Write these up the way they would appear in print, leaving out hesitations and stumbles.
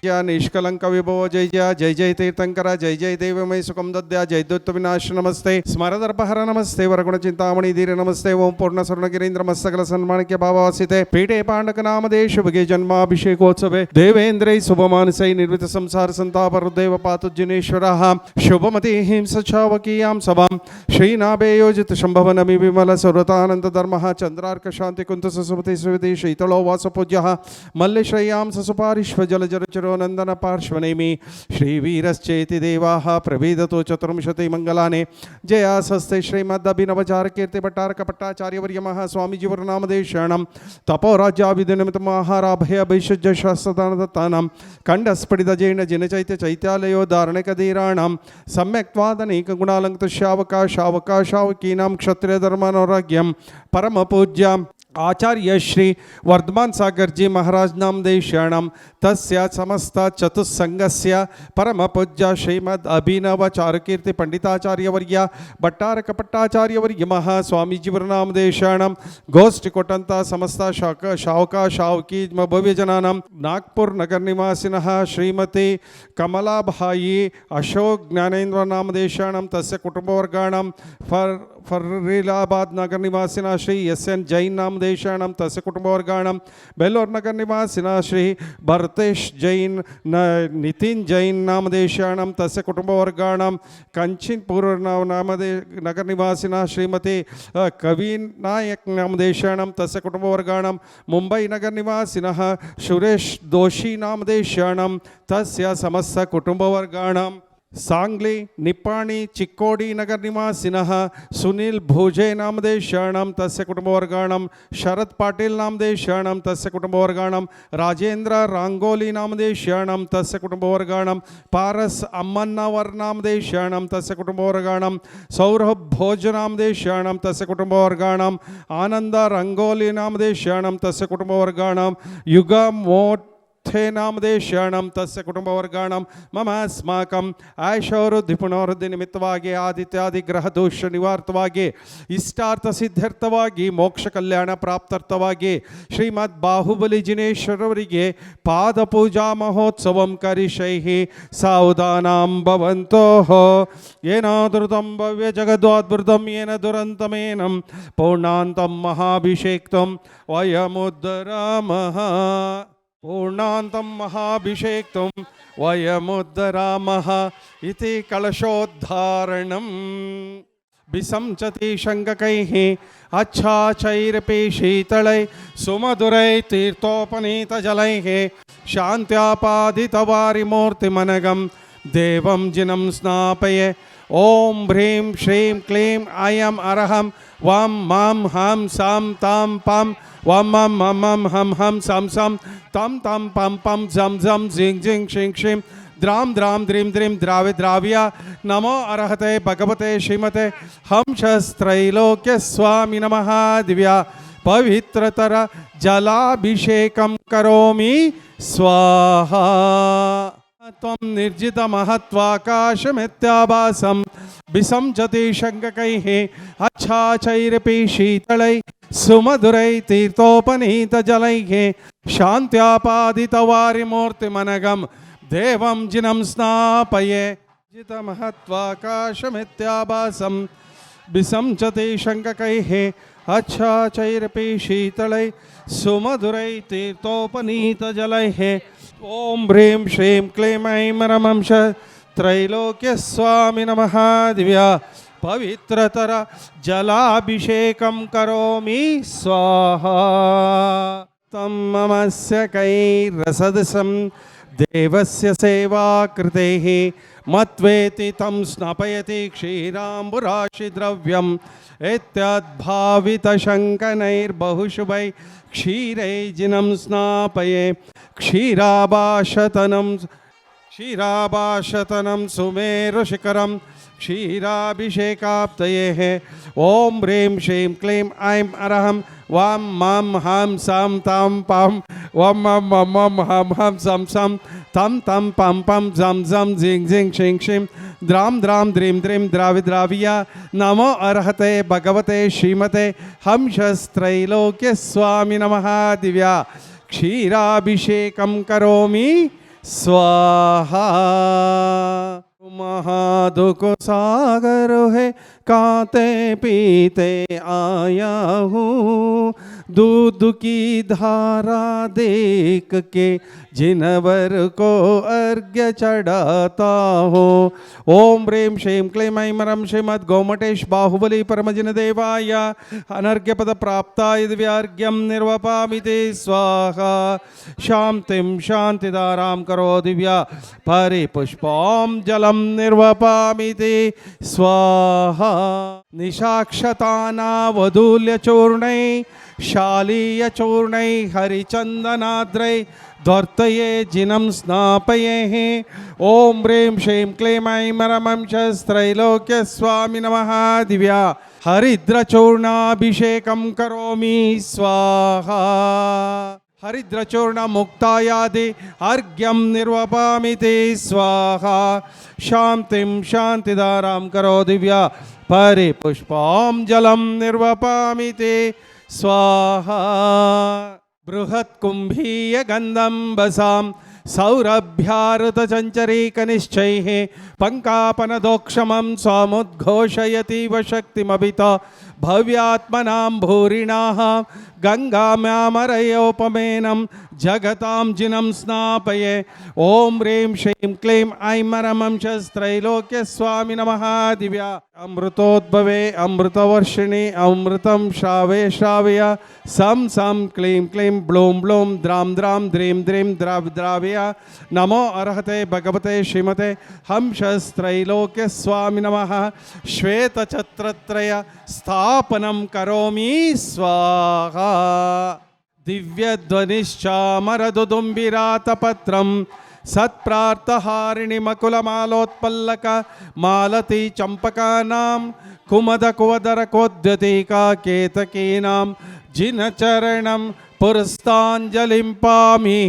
सर्वज्ञ निष्कलंक विभव जय जय जय जय तीर्थंकर जय जय देवमय सुखम दद्या जय दुत्त विनाश नमस्ते स्मरदर्पहर नमस्ते वरगुण चिंतामणि धीर नमस्ते ओम पूर्ण स्वर्णगिरीन्द्र मस्तकल सन्माणिक्य भावासिते पीठे पांडक नामदे शुभगे जन्माभिषेकोत्सवे देवेन्द्रै शुभमानसै निर्वित संसार संताप हृदेव पातुज्जनेश्वरः शुभमति हिंस चावकीयां सभां श्रीनाभे योजित शंभवनमि विमल सर्वतानंद धर्मः चंद्रार्क शांति कुंत सुमति सुविधि शीतलो वास पूज्यः मल्लेश्रयां ससुपारिश्व जलचरो नंदन पार्श्वनेमि श्रीवीरश्चेति देवाः प्रभेदतो चतुर्विंशति मंगलाने जयासस्ते श्रीमदभिनवचार कीर्ति भट्टारक भट्टाचार्यवर्यमः स्वामीजीवरनामदे शरणं तपोराज्याभिनिमित्त महाराभय भैषज्य शास्त्रदानदत्तानां खण्डस्फटितजैन जिनचैत्य चैत्यालयोद्धारणकधीराणां सम्यक्त्वादनैक गुणालङ्कृत शावकाशावकीनां क्षत्रियधर्मानुराग्यं परमपूज्य आचार्य श्री वर्धमान सागर जी महाराज नामदे शरणं तस्य समस्त चतुस्संगस्य परम पूज्य श्रीमद अभिनव चारुकीर्ति पंडिताचार्यवर्य भट्टारक भट्टाचार्यवर्यमः स्वामीजीवरनामदे शरणं गोष्ठी कोटंत समस्त शावका शावकी भव्यजनानां नागपुर नगर निवासिनः श्रीमती कमलाभाई अशोक ज्ञानेन्द्रनामदे शरणं तस्य कुटुंबवर्गाणां फरीलाबाद नगर निवासिना श्री एस.एन. जैन नामदे शरणं तस्य कुटुंबवर्गाणां बेल्लोर नगर निवासिना श्री भरतेश जैन नितिन जैन नामदे शरणं तस्य कुटुंबवर्गाणां कंचिनपुर नामदे नगर निवासिना श्रीमती कवीन नायक नामदे शरणं तस्य कुटुंबवर्गाणां मुंबई नगर निवासिनः सुरेश दोषी नामदे शरणं तस्य समस्त कुटुंबवर्गाणां सांगली निप्पाणी चिक्कोडी नगर निवासिनः सुनील भोजे नामदे शरणं तस्य कुटुंबवर्गाणां शरद पाटिल नामदे शरणं तस्य कुटुंबवर्गाणां राजेंद्र रांगोली नामदे शरणं तस्य कुटुंबवर्गाणां पारस अम्मन्नावर नामदे शरणं तस्य कुटुंबवर्गाणां सौरभ भोज नामदे शरणं तस्य कुटुंबवर्गाणां आनंद रंगोली नामदे शरणं तस्य कुटुंबवर्गाणां युगा मोट नामदे शरणं तस्य कुटुंबवर्गाणां मम अस्माकं आयुषवृद्धि निमित्तವಾಗಿ ಆದಿತ್ಯಾದಿ ಗ್ರಹ ದೋಷ ನಿವಾರ್ತವಾಗಿ ಇಷ್ಟಾರ್ಥ ಸಿದ್ಧಾರ್ಥವಾಗಿ ಮೋಕ್ಷ ಕಲ್ಯಾಣ ಪ್ರಾಪ್ತಾರ್ಥವಾಗಿ ಶ್ರೀಮದ್ ಬಾಹುಬಲಿ ಜಿನೇಶ್ವರವರಿಗೆ ಪಾದ ಪೂಜಾ ಮಹೋತ್ಸವಂ ಕರಿಷೈಹಿ ಸಾವಧಾನಾಂ ಭವಂತೋಃ ಏನಾದೃತಂ ಭವ್ಯ ಜಗದ್ವಾದ್ಭುತಂ ಏನ ದುರಂತಮೇನಂ ಪೂರ್ಣಾಂತಂ ಮಹಾಭಿಷೇಕ್ತಂ ವಯಮುದ್ಧರಾಮಃ पूर्णान्तं महाभिषेक्तुं वयमुद्धरामः इति कलशोद्धारणं विसंचति शङ्ककैः अच्छाचैरपि शीतलै सुमधुरै तीर्थोपनीतजलैः शान्त्यापादितवारिमूर्तिमनघं देवं जिनं स्नापये ॐ ह्रीं श्रीं क्लीं ऐं अरहं वां मां हां सां तां पां वम मम मम हम हम सम सम तम तम पम पम झम झम झिंग झिंग शिंग शिम द्राम द्राम द्रीम द्रीम द्रावे द्राव्या नमो अरहते भगवते श्रीमते हंसस्त्रैलोक्य स्वामी नमः दिव्या पवित्रतर जलाभिषेकं करोमि स्वाहा त्वं निर्जित महत्वाकाशमित्याभासं विसंचति शङ्ककैः अच्छाचैरपि शीतलै सुमधुरै तीर्थोपनीतजलैः शान्त्यापादितवारिमूर्तिमनघं देवं जिनं स्नापये जितमहत्वाकाशमित्याभासं विसंचति शङ्ककैः अच्छाचैरपि शीतलै सुमधुरै तीर्थोपनीतजलैः ॐ ह्रीं श्रीं क्लीं ऐं रमं त्रैलोक्य स्वामी नमः दिव्या पवित्रतर जलाभिषेकं करोमि स्वाहा तं ममस्य कैरसदसं देवस्य सेवा कृतेः मत्वेति तं स्नापयति क्षीराम्बुराशिद्रव्यम् इत्यद्भावितशङ्कनैर्बहुशुभै क्षीरैर्जिनं स्नापये क्षीराभाषतनं सुमेरुशिखरं क्षीराभिषेकाप्तये ॐ ह्रीं श्रीं क्लीं ऐं अरहं वां मां हां सां तां पां वम मम मम हम हम सम सम तम तम पम पम झम झम झिंग झिंग शिंग शिम द्राम द्राम द्रीम द्रीम द्रावि द्राविया नमो अर्हते भगवते श्रीमते हंसस्त्रैलोक्य स्वामी नमः दिव्या क्षीराभिषेकं करोमि स्वाहा। महादुख सागर है काते पीते आया हूँ, दूध की धारा देख के जिनवर को अर्घ्य चढ़ाता हो। ओम ह्रीं श्रीं क्लीं ऐं मरं श्रीमद् गोमटेश बाहुबली परमजिन देवाय अनर्घ्य पद प्राप्ताय दिव्यार्घ्यं निर्वपामि ते स्वाहा। शांतिं शांतिदारां करो दिव्या परिपुष्पं जलं निर्वपामि ते स्वाहा। निशाक्षतानावधूल्य चूर्णै शालीय चूर्णै हरिचंदनाद्रै द्वर्तये जिनं स्नापये। ओम ह्रीं श्रीं क्लीं ऐं मरं त्रैलोक्य स्वामी नमः। दिव्या हरिद्रचूर्णाभिषेकं करोमि स्वाहा। हरिद्रचूर्ण मुक्तायादि अर्घ्यं निर्वपामि ते स्वाहा। शांतिं शांतिदारां करो दिव्या परिपुष्पं जलं निर्वपामि ते स्वाहा। बृहत् कुंभीय गंधं बसां सौरभ्यारुत चंचरीकनिश्चैः पंकापनदोक्षमं स्वामुद्घोषयतीव शक्तिमभिता भव्यात्मनां भूरिणाः गंगाम्यामरयोपमेनं जगतां जिनं स्नापये। ओम ह्रीं श्रीं क्लीं ऐं मरं त्रैलोक्य स्वामी नमः। दिव्या अमृतोद्भवे अमृतवर्षिणि अमृतं श्रावे श्रावय सं सं क्लीं क्लीं ब्लूं ब्लूं द्रां द्रां द्रीं द्रीं द्राव द्रावय। नमो अर्हते भगवते श्रीमते हंसस्त्रैलोक्य स्वामी नमः। श्वेतछत्रत्रय स्थापनं करोमि स्वाहा। दिव्यध्वनिश्चामरदुदुम्बिरातपत्रं सत्प्रार्थहारिणि मकुलमालोत्पल्लक मालती चंपकानां कुमदकुवदरकोद्यतिका केतकीनां जिनचरणं पुरस्तांजलिं पामि।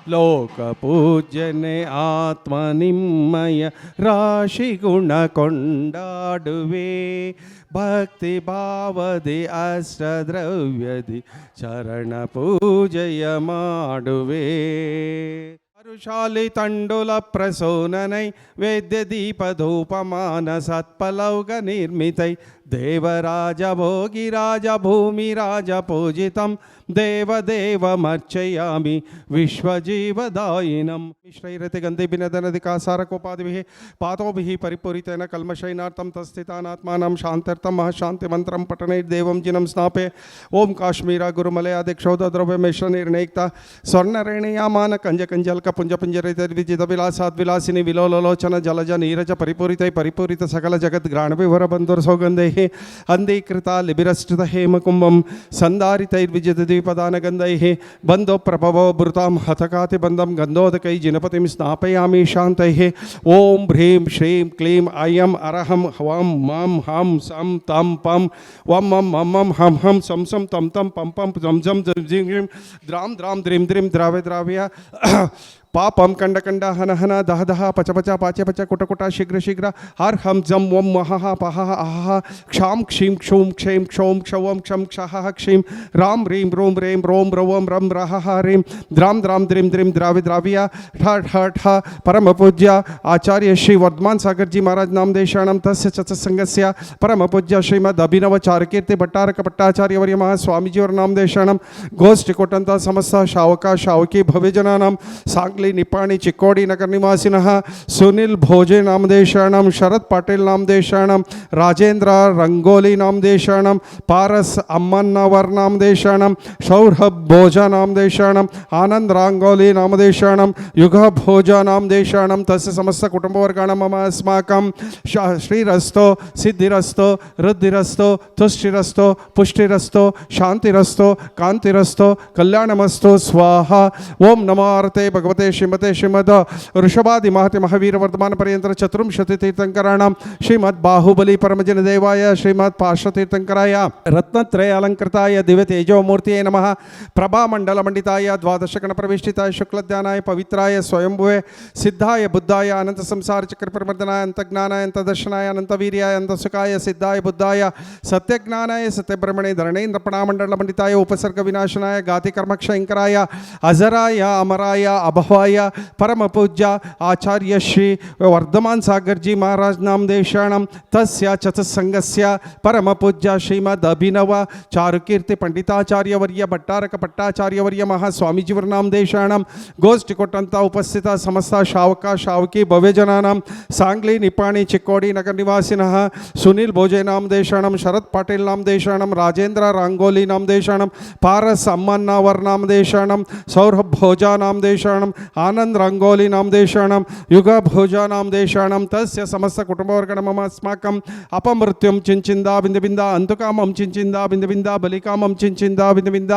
लोकपूज्यने आत्मनिम्मय राशि गुण ಕೊಂಡಾಡುವೆ ಭಕ್ತಿ ಭಾವದಿ ಅಷ್ಟದ್ರವ್ಯದಿ ಚರಣ ಪೂಜೆಯ ಮಾಡುವೆ। ಅರುಶಾಲಿ ತಂಡುಲ ಪ್ರಸೋನನೈ ವೇದ್ಯ ದೀಪ ಧೂಪಮಾನ ಸತ್ಪಲೌಗ ನಿರ್ಮಿತೈ ದೇವರಾಜ ಭೋಗಿರಾಜ ಭೂಮಿರಾಜ ಪೂಜಿತಂ ದೇವದೇವಮರ್ಚಯಾಮಿ ವಿಶ್ವಜೀವದಾಯಿನಂ। ಮಿಶ್ರೈರತೆ ಗಂಧೇಭಿನದನದಿಕಾಸಾರಕೋಪಾದಿಭಿಃ ಪಾತೋಭಿಃ ಪರಿಪೂರಿತೇನ ಕಲ್ಮಷೈನಾರ್ಥಂ ತಸ್ಥಿತಾನಾತ್ಮಾನಾಂ ಶಾಂತ್ಯರ್ಥಂ ಮಹಾಶಾಂತಿಮಂತ್ರಂ ಪಠನೈರ್ದೇವಂ ಜಿನಂ ಸ್ನಾಪೆ। ಓಂ ಕಾಶ್ಮೀರ ಗುರುಮಲಯಾದಿಕ್ಷೌಧ ದ್ರವ್ಯಮೇಶ್ವ ನಿರ್ಣಯಿಕ್ತ ಸ್ವರ್ಣರೇಣಯಾಮಾನ ಕಂಜಕಂಜಲ್ಕ ಪುಂಜಪುಂಜರಿತ ವಿಜಿತ ವಿಲಾಸಾದ್ ವಿಲಾಸಿನಿ ವಿಲೋಲಲೋಚನ ಜಲಜ ನೀರಜ ಪರಿಪೂರಿತೈ ಪರಿಪೂರಿತ ಸಕಲ ಜಗತ್ ಗ್ರಾಣವಿವರ ಬಂಧುರ ಸೌಗಂಧೈಃ ಅಂಧೀಕೃತ ಲಿಬಿರಶ್ಚಿತ ಹೇಮಕುಂಭಂ ಸಂದಾರಿತೈರ್ವಿಜಿತ ದ್ವಿಪದಾನಗಂಧೈಃ ಬಂಧೋ ಪ್ರಭವೋ ಭೃತಾಂ ಹತಕಾತಿ ಬಂಧಂ ಗಂಧೋದಕೈ ಜಿನಪತಿಂ ಸ್ನಾಪಯಾಮಿ ಶಾಂತೈಃ। ಓಂ ಹ್ರೀಂ ಶ್ರೀಂ ಕ್ಲೀಂ ಐಂ ಅರಹಂ ಹವಂ ಮಂ ಹಂ ಸಂ ತಂ ಪಂ ವಂ ಮಂ ಮಂ ಮಂ ಹಂ ಹಂ ಸಂ ಸಂ ತಂ ತಂ ಪಂ ಪಂ ಜಂ ಜಂ ಜಿಂ ಜಿಂ ದ್ರಾಂ ದ್ರಾಂ ದ್ರೀಂ ದ್ರೀಂ ದ್ರಾವ್ಯ ದ್ರಾವ್ಯ पापम कंड कंड हन हन दह दह पच पच पाचे पच कुट कुट शीघ्र शीघ्र हर हम जम वम महः पहः अहः क्षां क्षीं क्षूं क्षें क्षौं क्षवं क्षं क्षः क्षीं राम ह्रीं रूं रें रों रवं रं रहः ह्रीं द्रां द्रां द्रीं द्रीं द्रावि द्राव्य ठ ठ ठ परम पूज्य आचार्य श्री वर्धमान सागर जी महाराज नामदेशाणं तस्य सत्संगस्य परम पूज्य श्रीमद् अभिनव चारुकीर्ति भट्टारक भट्टाचार्य वर्य महास्वामीजी और नामदेशाणं गोष्ठी कोटंत समस्त शावका शावकी भव्यजनानां सांग निपाणी चिक्कोडी नगर निवासिनः सुनील भोजे नामदेशाणं शरद पाटिल नामदेशाणं राजेंद्र रंगोली नामदेशाणं पारस अम्मन्नवर नामदेशाणं सौरभ भोजा नामदेशाणं आनंद रंगोली नामदेशाणं युग भोजा नामदेशाणं तस्य समस्त कुटुंबवर्गाणां मम अस्माकं श्रीरस्तो सिद्धिरस्तो रुद्धिरस्तो तुष्टिरस्तो पुष्टिरस्तो शांतिरस्तो कांतिरस्तो कल्याणमस्तो स्वाहा। ओम नमो आरते भगवते श्रीमते श्रीमद ऋषभादि महति महावीर वर्धमान पर्यंत चतुर्विंशति तीर्थंकराणां श्रीमद् बाहुबली परमजन देवाय श्रीमद् पार्श्व तीर्थंकराय रत्नत्रय अलंकृताय दिव्य तेजो मूर्तिये नमः। प्रभा मंडल मंडिताय द्वादश गण प्रविष्टिताय शुक्लध्यानाय पवित्राय स्वयंभुवे सिद्धाय बुद्धाय अनंत संसार चक्र प्रवर्धनाय अंत ज्ञानाय अंत दर्शनाय अनंत वीर्याय अंत सुखाय सिद्धाय बुद्धाय सत्य ज्ञानाय सत्य ब्रह्मणे धरणेन्द्र प्रणामंडल मंडिताय उपसर्ग विनाशनाय गाति कर्मक्षयंकराय अजराय अमराय अभव भावाय परम पूज्य आचार्य श्री वर्धमान सागर जी महाराज नाम देशाणम तस्य चतुस्संगस्य परम पूज्य श्रीमद अभिनव चारुकीर्ति पंडिताचार्य वर्य भट्टारक भट्टाचार्य वर्य महास्वामीजीवर नाम देशाणम गोष्ठी ಕೊಟ್ಟಂತ ಉಪಸ್ಥಿತ ಸಮಸ್ತ ಶಾವಕ ಶಾವಕಿ ಭವ್ಯಜನಾನಾಂ सांगली निपाणी चिक्कोडी नगर निवासिनः सुनील भोजे नाम देशाणम शरद पाटिल नाम देशाणम राजेंद्र रांगोली नाम देशाणम पारस अम्मन्नावर नाम देशाणम सौरभ भोजा नाम देशाणम आनंद रंगोली नाम देशाणम युग भोजा नाम देशाणम तस्य समस्त कुटुंबवर्गण मम अस्माकं अपमृत्युं चिंचिंदा बिंद बिंद अंतुकामं चिंचिंदा बिंद बिंद बलिकामं चिंचिंदा बिंद बिंद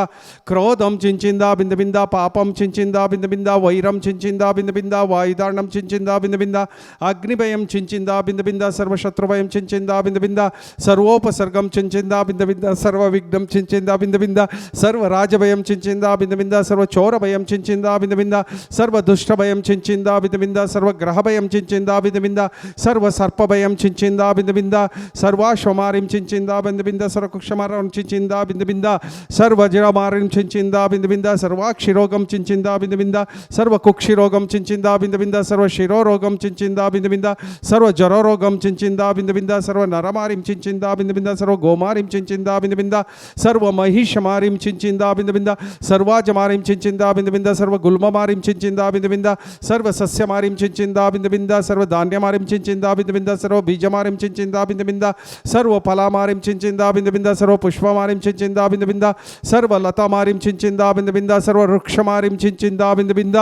क्रोधं चिंचिंदा बिंद बिंद पापं चिंचिंदा बिंद बिंद वैरं चिंचिंदा बिंद बिंद वायुदारणं चिंचिंदा बिंद बिंद अग्निभयं चिंचिंदा बिंद बिंद सर्वशत्रुभयं चिंचिंदा बिंद बिंद सर्वोपसर्गं चिंचिंदा बिंद बिंद सर्वविघ्नं चिंचिंदा बिंद बिंद सर्वराजभयं चिंचिंदा बिंद बिंद सर्वचोरभयं चिंचिंदा बिंद बिंद सर्वदुष्टभयं चिंचिंदा बिंद बिंद सर्वग्रहभयं चिंचिंदा बिंद बिंद सर्वसर्पभयं चिंचिंदा बिंद बिंद सर्वाश्वमारिं चिंचिंदा बिंद बिंद सर्वकुक्षमारं चिंचिंदा बिंद बिंद सर्वजरमारिं चिंचिंदा बिंद बिंद सर्वाक्षिरोगं चिंचिंदा बिंद बिंद सर्वकुक्षिरोगं चिंचिंदा बिंद बिंद सर्वशिरोरोगं चिंचिंदा बिंद बिंद सर्वजररोगं चिंचिंदा बिंद बिंद सर्वनरमारिं चिंचिंदा बिंद बिंद सर्वगोमारिं चिंचिंदा बिंद बिंद सर्वमहिषमारिं चिंचिंदा बिंद बिंद सर्वाजमारिं चिंचिंदा बिंद बिंद सर्वगुल्ममारिं चिंचिंदा बिंद बिंद सर्वसस्यमारिं चिंचिंदा बिंद बिंद सर्वधान्यमारिं चिंचिंदा बिंद बिंद सर्वबीजमारिं चिंचिंदा बिंद बिंद सर्वफलमारिं चिंचिंदा बिंद बिंद सर्वपुष्पमारिं चिंचिंदा बिंद बिंद सर्वलतामारिं चिंचिंदा बिंद बिंद सर्ववृक्षमारिं चिंचिंदा बिंद बिंद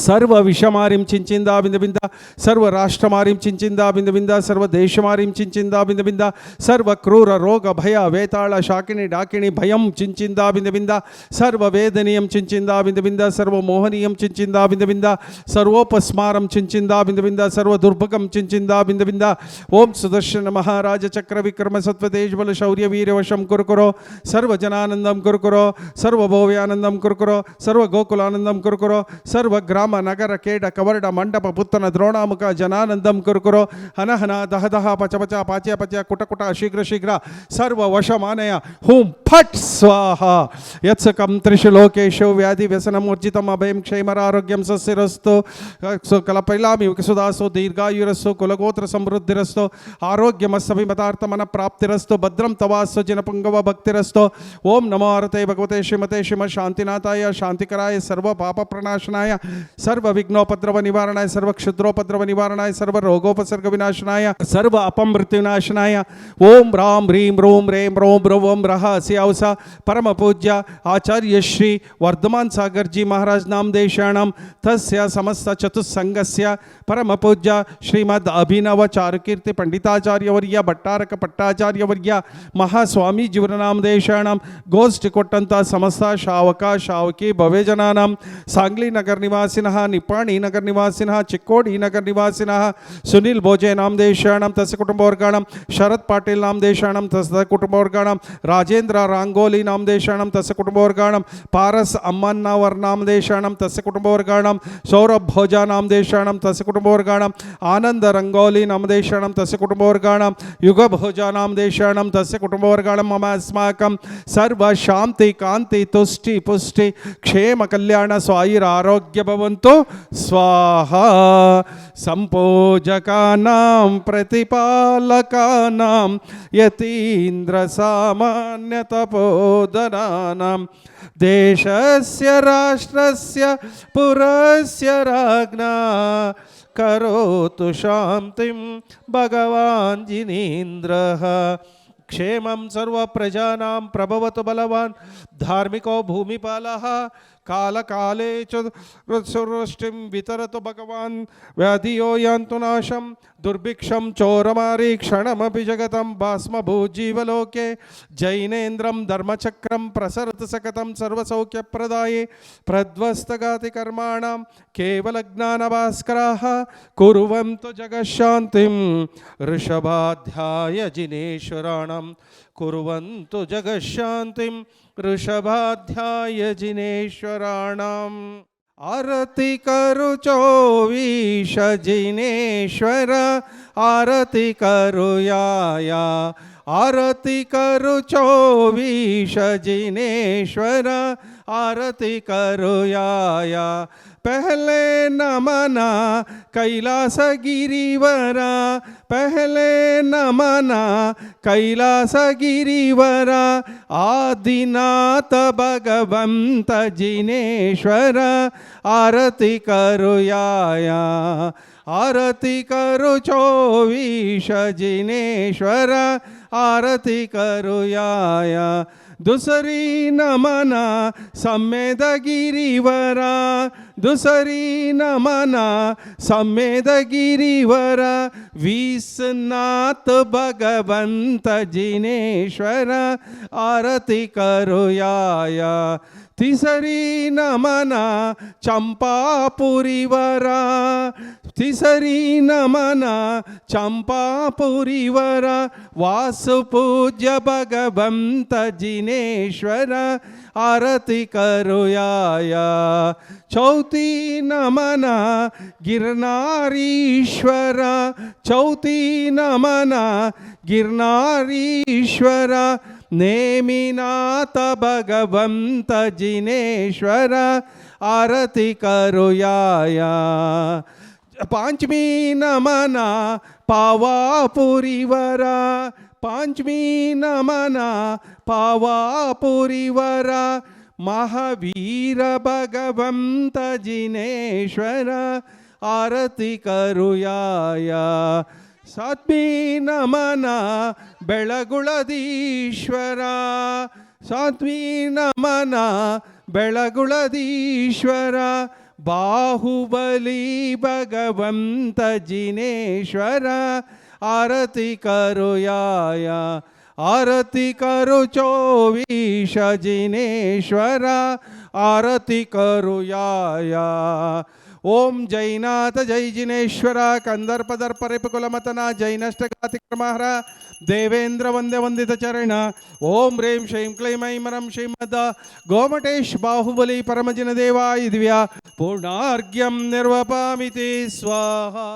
सर्वविषमारिं चिंचिंदा बिंद बिंद सर्वराष्ट्रमारिं चिंचिंदा बिंद बिंद सर्वदेशमारिं चिंचिंदा बिंद बिंद सर्वक्रूर रोग भय वेताळ शाकिनी डाकिनी भयं चिंचिंदा बिंद बिंद सर्ववेदनीयं चिंचिंदा बिंद बिंद सर्वमोहनीयं चिंचिंदा बिंद बिंद सर्वोपस्मारं चिंचिंदा बिंद बिंद सर्वदुर्भगं चिंचिंदा बिंद बिंद ओम सुदर्शन महाराज चक्र विक्रम सत्व तेज बल शौर्य वीर वशं कुरुकुरो सर्वजनानंदं कुरुकुरो सर्वभोव्यानंदं कुरुकुरो सर्वगोकुलानंदं कुरुकुरो सर्वग्राम नगर केड कवर्ड मंडप पुत्तन द्रोणामुख जनानंदं कुरुकुरो हन हन दह दह पच पच पाच्य पच्य कुट कुट शीघ्र शीघ्र सर्व वशमानय हुं फट स्वाहा यत्सकं त्रिषु लोकेषु व्याधि व्यसनमूर्जितम् अभयं क्षेमरारोग्यं सस्यरस्तु कलपैलामि सुदासो दीर्घायुरस्तु कुलगोत्र समृद्धिरस्तु आरोग्यमस्तभिमतार्थमन प्राप्तिरस्तु भद्रं तवास्तु जनपुंगव भक्तिरस्तु ओम नमो आरते भगवते श्रीमते श्रीम शांतिनाथाय शांतिकराय सर्व पाप प्रणाशनाय सर्व विघ्नोपद्रव निवारणाय सर्व क्षुद्रोपद्रव निवारणाय सर्व रोगोपसर्ग विनाशनाय सर्व अपमृत्युनाशनाय ओम राम ह्रीं रूं रें रों ब्रुवं रः अस्यावसा परम पूज्य आचार्य श्री वर्धमान सागर जी महाराज नाम देशाणाम तस्य समस्त चतुस्संगस्य परम पूज्य श्रीमद अभिनव चारुकीर्ति पंडिताचार्य वर्य भट्टारक भट्टाचार्य वर्य महास्वामी जीवनाम देशाणाम गोष्ठी ಕೊಟ್ಟಂತ ಸಮಸ್ತ ಶಾವಕ ಶಾವಕಿ ಭವ್ಯಜನಾನಾಂ सांगली नगर निवासिनः निपाणी नगर निवासिनः चिक्कोडी नगर निवासिनः सुनील भोजे नाम देशाणां तस्य कुटुंबवर्गाणां शरद पाटिल नाम देशाणां तस्य कुटुंबवर्गाणां राजेंद्र रांगोली नाम देशाणां तस्य कुटुंबवर्गाणां पारस अम्मन्नावर नाम देशाणां तस्य कुटुंबवर्गाणां सौरभ भोजा नाम देशाणां तस्य कुटुंबवर्गाणां आनंद रंगोली नाम देशाणां तस्य कुटुंबवर्गाणां युग भोजा नाम देशाणां तस्य कुटुंबवर्गाणां मम अस्माकं सर्व शांति कांति तुष्टि पुष्टि क्षेम कल्याण स्वायुर आरोग्य भवन्तु स्वाहा संपूजकानां प्रतिपालकानां यतीन्द्र सामान्य तपोधनानां देशस्य राष्ट्रस्य पुरस्य राज्ञा करोतु शान्तिं भगवान् जिनेन्द्रः क्षेमं सर्व प्रजानां प्रभवतु बलवान् धार्मिको भूमिपालः काल काले च वृष्टिं वितरतु भगवान् व्याधियो यान्तु नाशं दुर्भिक्षं चोरमारी क्षणमपि जगतं भस्मभूजीवलोके जैनेन्द्रं धर्मचक्रं प्रसरतु सकतं सर्वसौख्यप्रदाये प्रध्वस्तगाति कर्माणां केवलज्ञानभास्कराः कुर्वन्तु जगशान्तिं ऋषभाध्याय जिनेश्वराणां कुर्वन्तु जगशान्तिं ऋषभाध्याय जिनेश्वराणाम् आरती करू चोवीश जिनेश्वर आरती करूया आरती करू चोवीश जिनेश्वर आरती करूया पहले नमन कैलासगिरिवर पहले नमन कैलासगिरिवर आदिनाथ भगवंत जिनेश्वर आरती करुयाया आरती करो 24 जिनेश्वर आरती करुयाया दुसरी नमन सम्मेदगिरिवर दुसरी नमन सम्मेदगिरिवर विश्वनाथ भगवंत जिनेश्वर आरती करुयाया तिसरी नमन चंपापुरीवर तिसरी नमन चंपापुरीवर वासुपूज्य भगवंत जिनेश्वर आरती करुयाया चौथी नमन गिरनारीश्वर चौथी नमन गिरनारीश्वर नेमिनाथ भगवंत जिनेश्वर आरती करुयाया पांचमी नमन पावापुरीवर पांचमी नमन पावापुरीवर महावीर भगवंत जिनेश्वर आरती करुयाया सात्मी नमन बेळगुळदीश्वर सात्मी नमन बेळगुळदीश्वर बाहुबली भगवंत जिनेश्वर आरती करुयाया आरती करो 24 जिनेश्वर आरती करुयाया ओम जैनाथ जय जिनेश्वर कंदर्पदर्प रिपुकुलमतना जैनष्टगातिक्रमहर देवेंद्र वंदे वंदित चरण ओम ह्रीं श्रीं क्लीं ऐं मरं श्रीमद् गोमटेश बाहुबली परमजिन देवाय दिव्या पूर्णार्घ्यं निर्वपामिति स्वाहा।